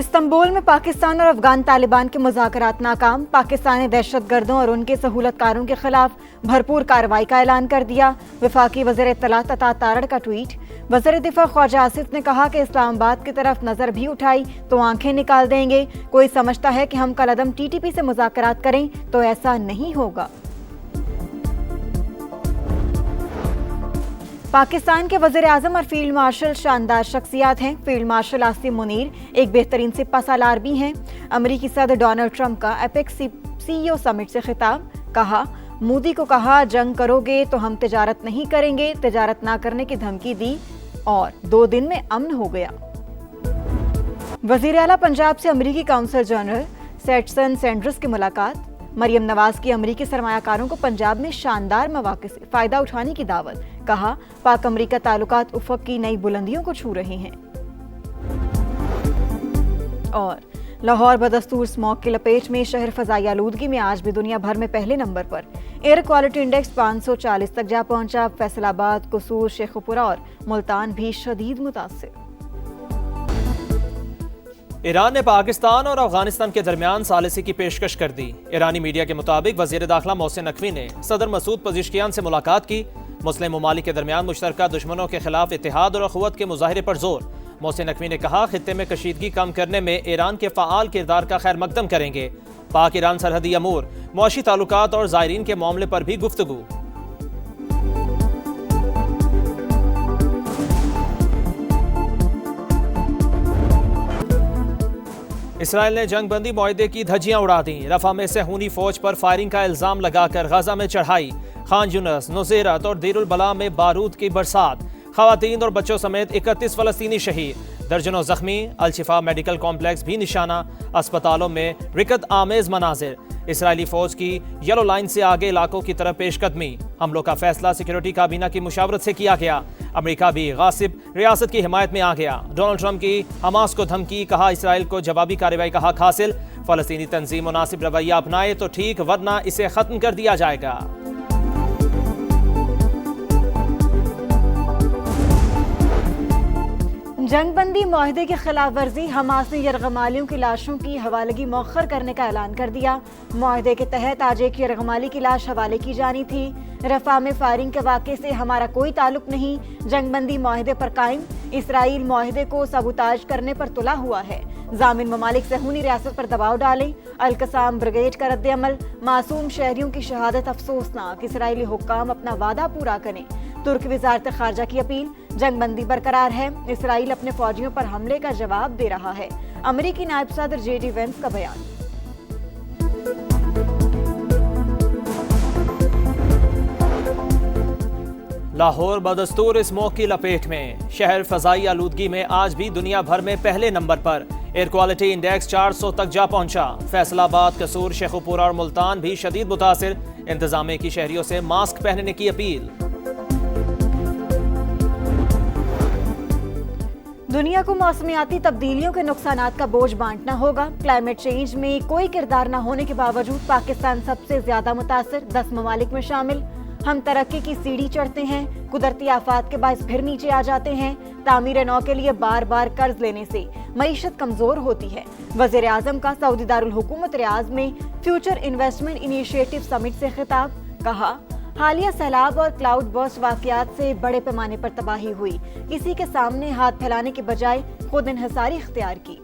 Istanbul میں پاکستان اور افغان طالبان کے مذاکرات ناکام، پاکستان نے دہشت گردوں اور ان کے سہولت کاروں کے خلاف بھرپور کارروائی کا اعلان کر دیا۔ وفاقی وزیر اطلاعات عطا تارڑ کا ٹویٹ۔ وزیر دفاع خواجہ آصف نے کہا کہ اسلام آباد کی طرف نظر بھی اٹھائی تو آنکھیں نکال دیں گے۔ کوئی سمجھتا ہے کہ ہم کل عدم ٹی ٹی پی سے مذاکرات کریں تو ایسا نہیں ہوگا۔ پاکستان کے وزیر اعظم اور فیلڈ مارشل شاندار شخصیات ہیں۔ فیلڈ مارشل عاصم منیر ایک بہترین سپہ سالار بھی ہیں۔ امریکی صدر ڈونلڈ ٹرمپ کا ایپیکس سی ای او سمٹ سے خطاب، کہا مودی کو کہا جنگ کرو گے تو ہم تجارت نہیں کریں گے، تجارت نہ کرنے کی دھمکی دی اور 2 دن میں امن ہو گیا۔ وزیر اعلیٰ پنجاب سے امریکی کونسل جنرل سیٹسن سینڈرس کی ملاقات۔ مریم نواز کی امریکی سرمایہ کاروں کو پنجاب میں شاندار مواقع سے فائدہ اٹھانے کی دعوت، کہا پاک امریکہ تعلقات افق کی نئی بلندیوں کو چھو رہے ہیں۔ اور لاہور بدستور اسموگ کی لپیٹ میں، شہر فضائی آلودگی میں آج بھی دنیا بھر میں پہلے نمبر پر۔ ایئر کوالٹی انڈیکس 540 تک جا پہنچا۔ فیصل آباد، قصور، شیخوپورہ اور ملتان بھی شدید متاثر۔ ایران نے پاکستان اور افغانستان کے درمیان ثالثی کی پیشکش کر دی۔ ایرانی میڈیا کے مطابق وزیر داخلہ محسن نقوی نے صدر مسعود پزشکیان سے ملاقات کی۔ مسلم ممالک کے درمیان مشترکہ دشمنوں کے خلاف اتحاد اور اخوت کے مظاہرے پر زور۔ محسن نقوی نے کہا خطے میں کشیدگی کم کرنے میں ایران کے فعال کردار کا خیر مقدم کریں گے۔ پاک ایران سرحدی امور، معاشی تعلقات اور زائرین کے معاملے پر بھی گفتگو۔ اسرائیل نے جنگ بندی معاہدے کی دھجیاں اڑا دیں۔ رفح میں صہیونی فوج پر فائرنگ کا الزام لگا کر غزہ میں چڑھائی۔ خان یونس، نصیرت اور دیر البلاء میں بارود کی برسات۔ خواتین اور بچوں سمیت 31 فلسطینی شہید، درجنوں زخمی۔ الشفا میڈیکل کمپلیکس بھی نشانہ، اسپتالوں میں رکت آمیز مناظر۔ اسرائیلی فوج کی یلو لائن سے آگے علاقوں کی طرف پیش قدمی۔ حملوں کا فیصلہ سیکورٹی کابینہ کی مشاورت سے کیا گیا۔ امریکہ بھی غاصب ریاست کی حمایت میں آ گیا۔ ڈونلڈ ٹرمپ کی حماس کو دھمکی، کہا اسرائیل کو جوابی کارروائی کا حق حاصل۔ فلسطینی تنظیم مناسب رویہ اپنائے تو ٹھیک، ورنہ اسے ختم کر دیا جائے گا۔ جنگ بندی معاہدے کی خلاف ورزی، حماس نے یرغمالیوں کی لاشوں کی حوالگی مؤخر کرنے کا اعلان کر دیا۔ معاہدے کے تحت آج ایک یرغمالی کی لاش حوالے کی جانی تھی۔ رفح میں فائرنگ کے واقعے سے ہمارا کوئی تعلق نہیں، جنگ بندی معاہدے پر قائم۔ اسرائیل معاہدے کو سابوتاژ کرنے پر تلا ہوا ہے۔ ضامن ممالک صہیونی ریاست پر دباؤ ڈالیں۔ القسام بریگیڈ کا رد عمل، معصوم شہریوں کی شہادت افسوسناک، اسرائیلی حکام اپنا وعدہ پورا کریں۔ ترک وزارت خارجہ کی اپیل، جنگ بندی برقرار ہے، اسرائیل اپنے فوجیوں پر حملے کا جواب دے رہا ہے۔ امریکی نائب صدر جے ڈی وینس کا بیان۔ لاہور بدستور اسموگ کی لپیٹ میں، شہر فضائی آلودگی میں آج بھی دنیا بھر میں پہلے نمبر پر۔ ایئر کوالٹی انڈیکس 400 تک جا پہنچا۔ فیصل آباد، قصور، شیخوپورہ اور ملتان بھی شدید متاثر۔ انتظامیہ کی شہریوں سے ماسک پہننے کی اپیل۔ دنیا کو موسمیاتی تبدیلیوں کے نقصانات کا بوجھ بانٹنا ہوگا۔ کلائمیٹ چینج میں کوئی کردار نہ ہونے کے باوجود پاکستان سب سے زیادہ متاثر، 10 ممالک میں شامل۔ ہم ترقی کی سیڑھی چڑھتے ہیں، قدرتی آفات کے باعث پھر نیچے آ جاتے ہیں۔ تعمیر نو کے لیے بار بار قرض لینے سے معیشت کمزور ہوتی ہے۔ وزیر اعظم کا سعودی دارالحکومت ریاض میں فیوچر انویسٹمنٹ انیشیٹو سمٹ سے خطاب، کہا حالیہ سیلاب اور کلاؤڈ برسٹ واقعات سے بڑے پیمانے پر تباہی ہوئی، کسی کے سامنے ہاتھ پھیلانے کے بجائے خود انحصاری اختیار کی۔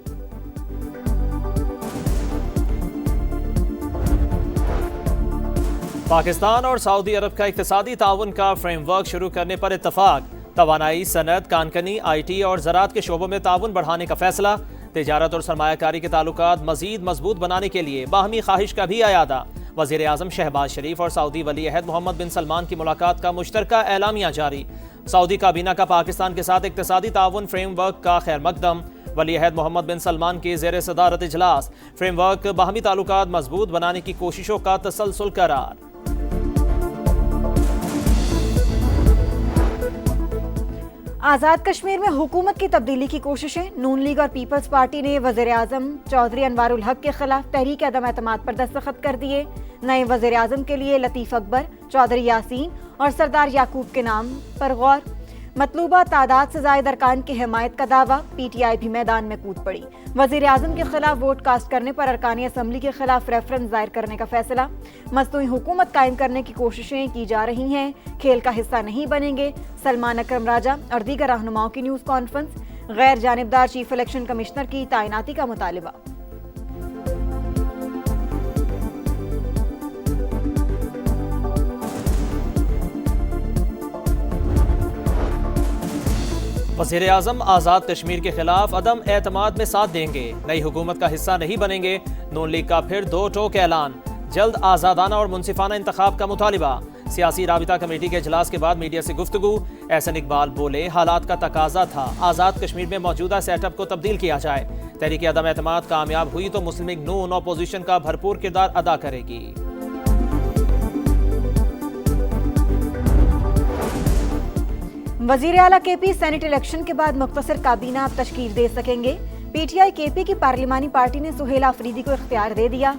پاکستان اور سعودی عرب کا اقتصادی تعاون کا فریم ورک شروع کرنے پر اتفاق۔ توانائی، صنعت، کانکنی، آئی ٹی اور زراعت کے شعبوں میں تعاون بڑھانے کا فیصلہ۔ تجارت اور سرمایہ کاری کے تعلقات مزید مضبوط بنانے کے لیے باہمی خواہش کا بھی اعادہ۔ وزیر اعظم شہباز شریف اور سعودی ولی عہد محمد بن سلمان کی ملاقات کا مشترکہ اعلامیہ جاری۔ سعودی کابینہ کا پاکستان کے ساتھ اقتصادی تعاون فریم ورک کا خیر مقدم۔ ولی عہد محمد بن سلمان کی زیر صدارت اجلاس۔ فریم ورک باہمی تعلقات مضبوط بنانے کی کوششوں کا تسلسل قرار۔ آزاد کشمیر میں حکومت کی تبدیلی کی کوششیں، نون لیگ اور پیپلز پارٹی نے وزیر اعظم چودھری انوار الحق کے خلاف تحریک عدم اعتماد پر دستخط کر دیے۔ نئے وزیر اعظم کے لیے لطیف اکبر، چودھری یاسین اور سردار یعقوب کے نام پر غور۔ مطلوبہ تعداد سے زائد ارکان کی حمایت کا دعویٰ، پی ٹی آئی بھی میدان میں کود پڑی۔ وزیر اعظم کے خلاف ووٹ کاسٹ کرنے پر ارکان اسمبلی کے خلاف ریفرنس دائر کرنے کا فیصلہ، مصنوعی حکومت قائم کرنے کی کوششیں کی جا رہی ہیں، کھیل کا حصہ نہیں بنیں گے، سلمان اکرم راجہ اور دیگر رہنماؤں کی نیوز کانفرنس، غیر جانبدار چیف الیکشن کمشنر کی تعیناتی کا مطالبہ۔ وزیر اعظم آزاد کشمیر کے خلاف عدم اعتماد میں ساتھ دیں گے، نئی حکومت کا حصہ نہیں بنیں گے، نون لیگ کا پھر دو ٹوک اعلان، جلد آزادانہ اور منصفانہ انتخاب کا مطالبہ۔ سیاسی رابطہ کمیٹی کے اجلاس کے بعد میڈیا سے گفتگو، احسن اقبال بولے حالات کا تقاضا تھا آزاد کشمیر میں موجودہ سیٹ اپ کو تبدیل کیا جائے، تحریک عدم اعتماد کامیاب ہوئی تو مسلم لیگ نون اپوزیشن کا بھرپور کردار ادا کرے گی۔ وزیر اعلیٰ کے پی سینٹ الیکشن کے بعد مختصر کابینہ اب تشکیل دے سکیں گے۔ پی ٹی آئی کے پی کی پارلیمانی پارٹی نے سہیل آفریدی کو اختیار دے دیا۔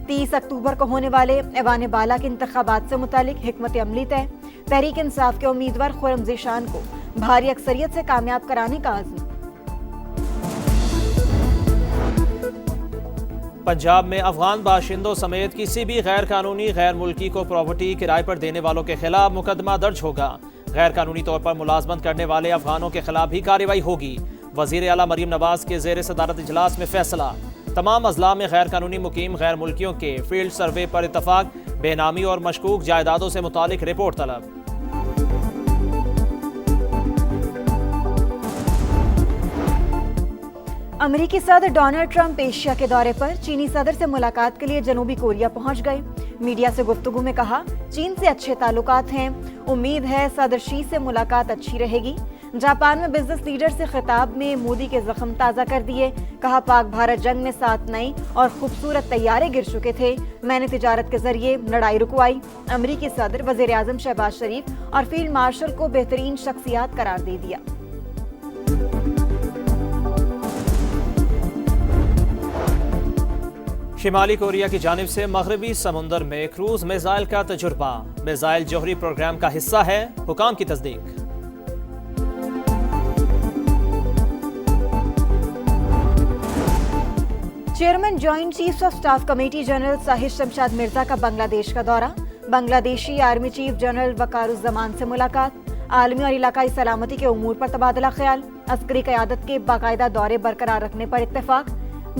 30 اکتوبر کو ہونے والے ایوان بالا کے انتخابات سے متعلق حکمت عملی طے، تحریک انصاف کے امیدوار خرم ذیشان کو بھاری اکثریت سے کامیاب کرانے کا عزم۔ پنجاب میں افغان باشندوں سمیت کسی بھی غیر قانونی غیر ملکی کو پراپرٹی کرائے پر دینے والوں کے خلاف مقدمہ درج ہوگا۔ غیر قانونی طور پر ملازمت کرنے والے افغانوں کے خلاف بھی کارروائی ہوگی۔ وزیر اعلیٰ مریم نواز کے زیر صدارت اجلاس میں فیصلہ، تمام اضلاع میں غیر قانونی مقیم غیر ملکیوں کے فیلڈ سروے پر اتفاق، بے نامی اور مشکوک جائیدادوں سے متعلق رپورٹ طلب۔ امریکی صدر ڈونلڈ ٹرمپ ایشیا کے دورے پر چینی صدر سے ملاقات کے لیے جنوبی کوریا پہنچ گئے۔ میڈیا سے گفتگو میں کہا، چین سے اچھے تعلقات ہیں، امید ہے صدر شی سے ملاقات اچھی رہے گی۔ جاپان میں بزنس لیڈر سے خطاب میں مودی کے زخم تازہ کر دیے، کہا پاک بھارت جنگ میں 7 نئے اور خوبصورت طیارے گر چکے تھے، میں نے تجارت کے ذریعے لڑائی رکوائی۔ امریکی صدر وزیر اعظم شہباز شریف اور فیلڈ مارشل کو بہترین شخصیات قرار دے دیا۔ شمالی کوریا کی جانب سے مغربی سمندر میں کروز میزائل کا تجربہ، میزائل جوہری پروگرام کا حصہ ہے، حکام کی تصدیق۔ Chairman joint chief of staff committee general Sahir Shamshad Mirza کا بنگلہ دیش کا دورہ، بنگلہ دیشی آرمی چیف جنرل وقار الزمان سے ملاقات، عالمی اور علاقائی سلامتی کے امور پر تبادلہ خیال، عسکری قیادت کے باقاعدہ دورے برقرار رکھنے پر اتفاق،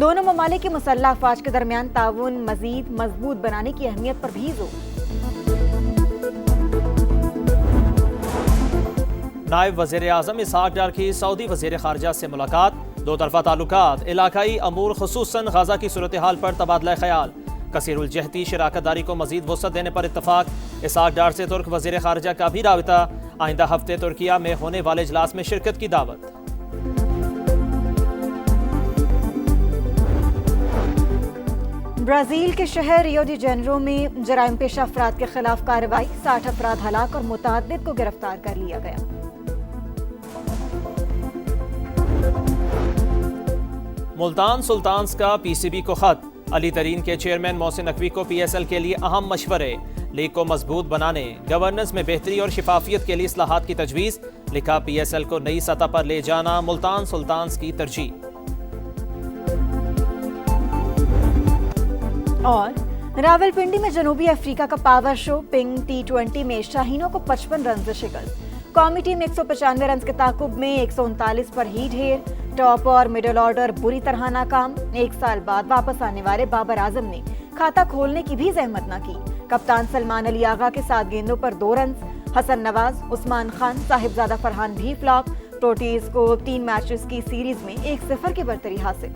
دونوں ممالک کی مسلح افواج کے درمیان تعاون مزید مضبوط بنانے کی اہمیت پر بھی زور۔ نائب وزیر اعظم اسحاق ڈار کی سعودی وزیر خارجہ سے ملاقات، دو طرفہ تعلقات، علاقائی امور خصوصاً غزہ کی صورتحال پر تبادلہ خیال، کثیر الجہتی شراکت داری کو مزید وسعت دینے پر اتفاق، اسحاق ڈار سے ترک وزیر خارجہ کا بھی رابطہ، آئندہ ہفتے ترکیہ میں ہونے والے اجلاس میں شرکت کی دعوت۔ برازیل کے شہر ریو ڈی جنیرو میں جرائم پیشہ افراد کے خلاف کارروائی، 60 افراد ہلاک اور متعدد کو گرفتار کر لیا گیا۔ ملتان سلطانز کا پی سی بی کو خط، علی ترین کے چیئرمین محسن نقوی کو پی ایس ایل کے لیے اہم مشورے، لیگ کو مضبوط بنانے، گورننس میں بہتری اور شفافیت کے لیے اصلاحات کی تجویز، لکھا پی ایس ایل کو نئی سطح پر لے جانا ملتان سلطانز کی ترجیح۔ اور راولپنڈی میں جنوبی افریقہ کا پاور شو، پنگ T20 میں شاہینوں کو 55 رنز سے شکست، قومی ٹیم 195 رنز کے تعاقب میں 139 پر ہی ڈھیر، ٹاپ اور مڈل آرڈر بری طرح ناکام، 1 سال بعد واپس آنے والے بابر اعظم نے کھاتہ کھولنے کی بھی زحمت نہ کی، کپتان سلمان علی آغا کے 7 گیندوں پر 2 رنز، حسن نواز، عثمان خان، صاحبزادہ فرحان بھی فلاپ، پروٹیز کو 3 میچز کی سیریز میں 1-0 کی برتری حاصل۔